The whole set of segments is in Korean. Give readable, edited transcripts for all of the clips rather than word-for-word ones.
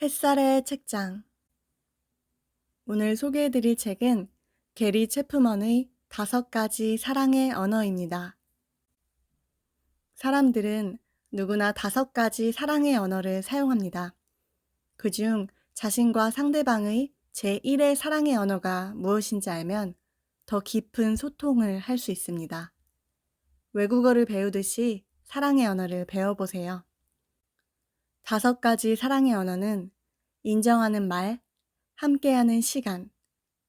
햇살의 책장. 오늘 소개해드릴 책은 게리 체프먼의 5가지 사랑의 언어입니다. 사람들은 누구나 5가지 사랑의 언어를 사용합니다. 그중 자신과 상대방의 제1의 사랑의 언어가 무엇인지 알면 더 깊은 소통을 할 수 있습니다. 외국어를 배우듯이 사랑의 언어를 배워보세요. 5가지 사랑의 언어는 인정하는 말, 함께하는 시간,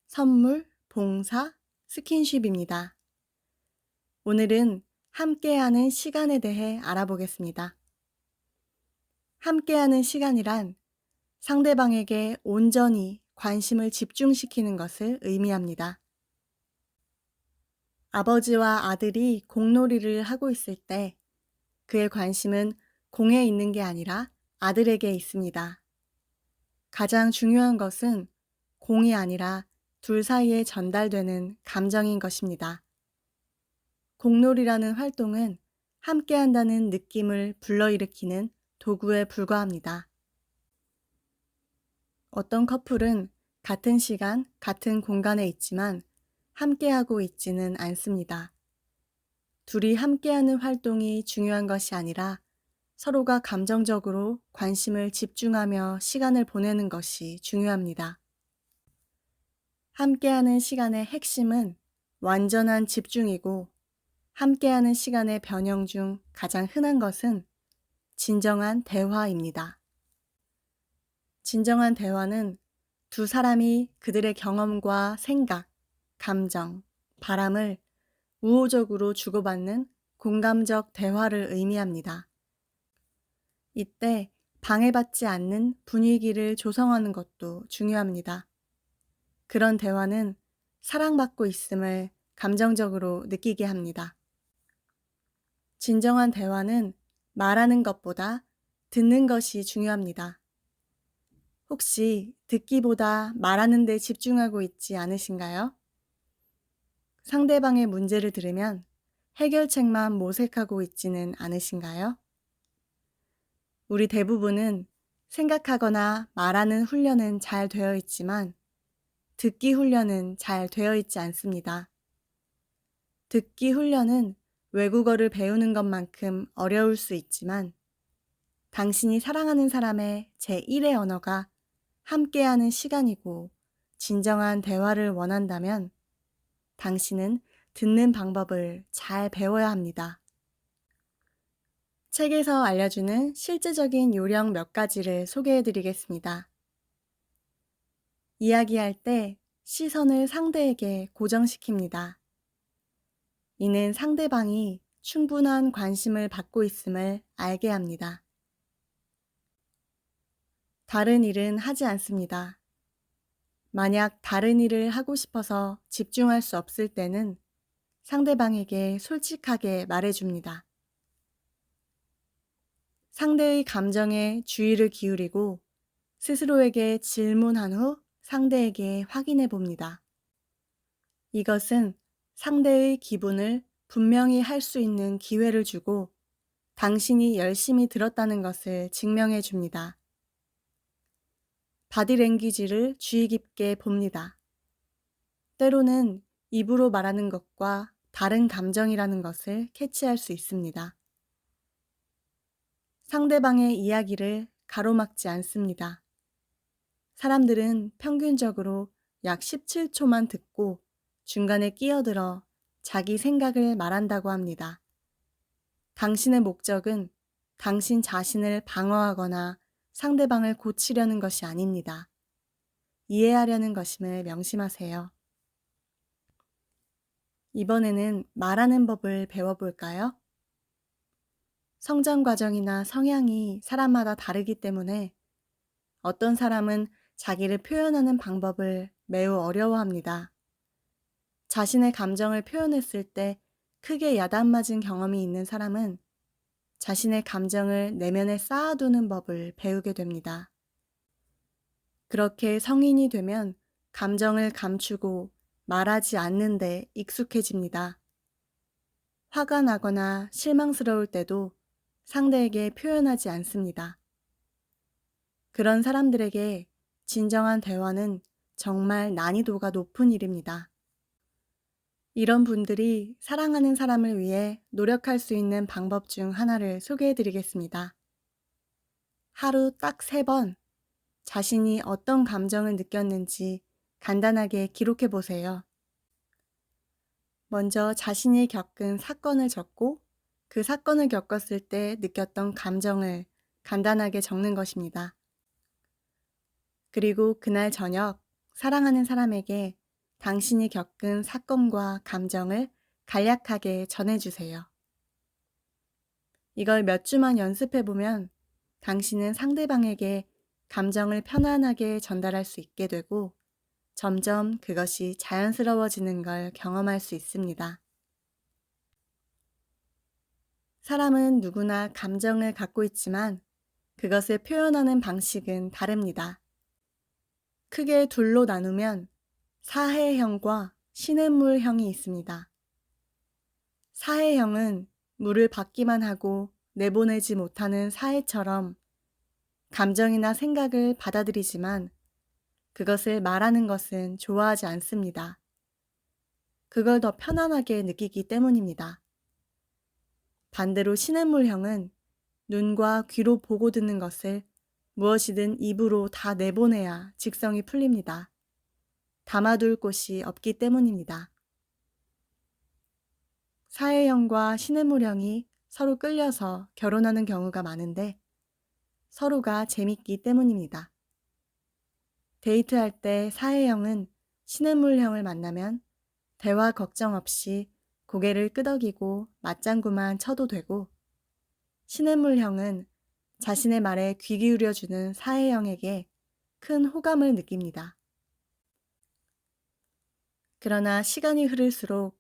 선물, 봉사, 스킨십입니다. 오늘은 함께하는 시간에 대해 알아보겠습니다. 함께하는 시간이란 상대방에게 온전히 관심을 집중시키는 것을 의미합니다. 아버지와 아들이 공놀이를 하고 있을 때 그의 관심은 공에 있는 게 아니라 아들에게 있습니다. 가장 중요한 것은 공이 아니라 둘 사이에 전달되는 감정인 것입니다. 공놀이라는 활동은 함께한다는 느낌을 불러일으키는 도구에 불과합니다. 어떤 커플은 같은 시간, 같은 공간에 있지만 함께하고 있지는 않습니다. 둘이 함께하는 활동이 중요한 것이 아니라 서로가 감정적으로 관심을 집중하며 시간을 보내는 것이 중요합니다. 함께하는 시간의 핵심은 완전한 집중이고 함께하는 시간의 변형 중 가장 흔한 것은 진정한 대화입니다. 진정한 대화는 두 사람이 그들의 경험과 생각, 감정, 바람을 우호적으로 주고받는 공감적 대화를 의미합니다. 이때 방해받지 않는 분위기를 조성하는 것도 중요합니다. 그런 대화는 사랑받고 있음을 감정적으로 느끼게 합니다. 진정한 대화는 말하는 것보다 듣는 것이 중요합니다. 혹시 듣기보다 말하는 데 집중하고 있지 않으신가요? 상대방의 문제를 들으면 해결책만 모색하고 있지는 않으신가요? 우리 대부분은 생각하거나 말하는 훈련은 잘 되어 있지만 듣기 훈련은 잘 되어 있지 않습니다. 듣기 훈련은 외국어를 배우는 것만큼 어려울 수 있지만 당신이 사랑하는 사람의 제1의 언어가 함께하는 시간이고 진정한 대화를 원한다면 당신은 듣는 방법을 잘 배워야 합니다. 책에서 알려주는 실제적인 요령 몇 가지를 소개해 드리겠습니다. 이야기할 때 시선을 상대에게 고정시킵니다. 이는 상대방이 충분한 관심을 받고 있음을 알게 합니다. 다른 일은 하지 않습니다. 만약 다른 일을 하고 싶어서 집중할 수 없을 때는 상대방에게 솔직하게 말해줍니다. 상대의 감정에 주의를 기울이고 스스로에게 질문한 후 상대에게 확인해 봅니다. 이것은 상대의 기분을 분명히 할 수 있는 기회를 주고 당신이 열심히 들었다는 것을 증명해 줍니다. 바디랭귀지를 주의 깊게 봅니다. 때로는 입으로 말하는 것과 다른 감정이라는 것을 캐치할 수 있습니다. 상대방의 이야기를 가로막지 않습니다. 사람들은 평균적으로 약 17초만 듣고 중간에 끼어들어 자기 생각을 말한다고 합니다. 당신의 목적은 당신 자신을 방어하거나 상대방을 고치려는 것이 아닙니다. 이해하려는 것임을 명심하세요. 이번에는 말하는 법을 배워볼까요? 성장 과정이나 성향이 사람마다 다르기 때문에 어떤 사람은 자기를 표현하는 방법을 매우 어려워합니다. 자신의 감정을 표현했을 때 크게 야단맞은 경험이 있는 사람은 자신의 감정을 내면에 쌓아두는 법을 배우게 됩니다. 그렇게 성인이 되면 감정을 감추고 말하지 않는 데 익숙해집니다. 화가 나거나 실망스러울 때도 상대에게 표현하지 않습니다. 그런 사람들에게 진정한 대화는 정말 난이도가 높은 일입니다. 이런 분들이 사랑하는 사람을 위해 노력할 수 있는 방법 중 하나를 소개해 드리겠습니다. 하루 딱 3번 자신이 어떤 감정을 느꼈는지 간단하게 기록해 보세요. 먼저 자신이 겪은 사건을 적고 그 사건을 겪었을 때 느꼈던 감정을 간단하게 적는 것입니다. 그리고 그날 저녁 사랑하는 사람에게 당신이 겪은 사건과 감정을 간략하게 전해주세요. 이걸 몇 주만 연습해 보면 당신은 상대방에게 감정을 편안하게 전달할 수 있게 되고 점점 그것이 자연스러워지는 걸 경험할 수 있습니다. 사람은 누구나 감정을 갖고 있지만 그것을 표현하는 방식은 다릅니다. 크게 둘로 나누면 사해형과 시냇물형이 있습니다. 사해형은 물을 받기만 하고 내보내지 못하는 사해처럼 감정이나 생각을 받아들이지만 그것을 말하는 것은 좋아하지 않습니다. 그걸 더 편안하게 느끼기 때문입니다. 반대로 시냇물형은 눈과 귀로 보고 듣는 것을 무엇이든 입으로 다 내보내야 직성이 풀립니다. 담아둘 곳이 없기 때문입니다. 사회형과 시냇물형이 서로 끌려서 결혼하는 경우가 많은데 서로가 재밌기 때문입니다. 데이트할 때 사회형은 시냇물형을 만나면 대화 걱정 없이 고개를 끄덕이고 맞장구만 쳐도 되고 시냇물형은 자신의 말에 귀 기울여주는 사회형에게 큰 호감을 느낍니다. 그러나 시간이 흐를수록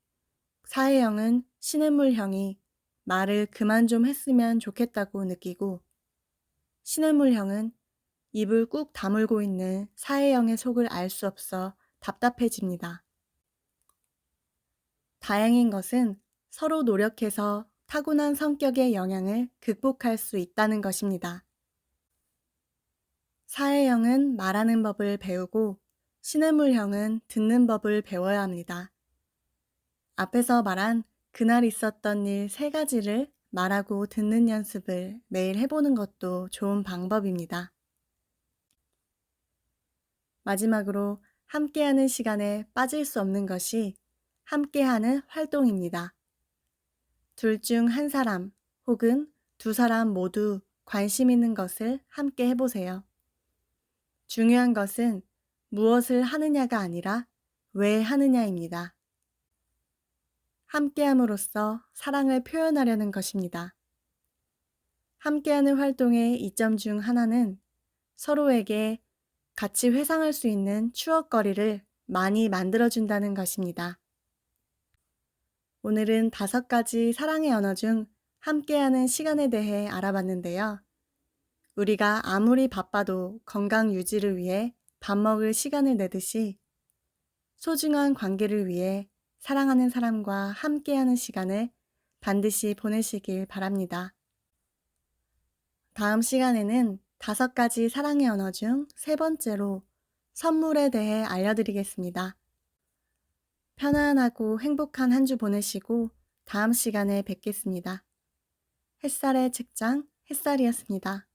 사회형은 시냇물형이 말을 그만 좀 했으면 좋겠다고 느끼고 시냇물형은 입을 꾹 다물고 있는 사회형의 속을 알 수 없어 답답해집니다. 다행인 것은 서로 노력해서 타고난 성격의 영향을 극복할 수 있다는 것입니다. 사회형은 말하는 법을 배우고 시냇물형은 듣는 법을 배워야 합니다. 앞에서 말한 그날 있었던 일 3가지를 말하고 듣는 연습을 매일 해보는 것도 좋은 방법입니다. 마지막으로 함께하는 시간에 빠질 수 없는 것이 함께하는 활동입니다. 둘 중 한 사람 혹은 2사람 모두 관심 있는 것을 함께 해보세요. 중요한 것은 무엇을 하느냐가 아니라 왜 하느냐입니다. 함께함으로써 사랑을 표현하려는 것입니다. 함께하는 활동의 이점 중 하나는 서로에게 같이 회상할 수 있는 추억거리를 많이 만들어준다는 것입니다. 오늘은 5가지 사랑의 언어 중 함께하는 시간에 대해 알아봤는데요. 우리가 아무리 바빠도 건강 유지를 위해 밥 먹을 시간을 내듯이 소중한 관계를 위해 사랑하는 사람과 함께하는 시간을 반드시 보내시길 바랍니다. 다음 시간에는 5가지 사랑의 언어 중 3번째로 선물에 대해 알려드리겠습니다. 편안하고 행복한 한 주 보내시고 다음 시간에 뵙겠습니다. 햇살의 책장 햇살이었습니다.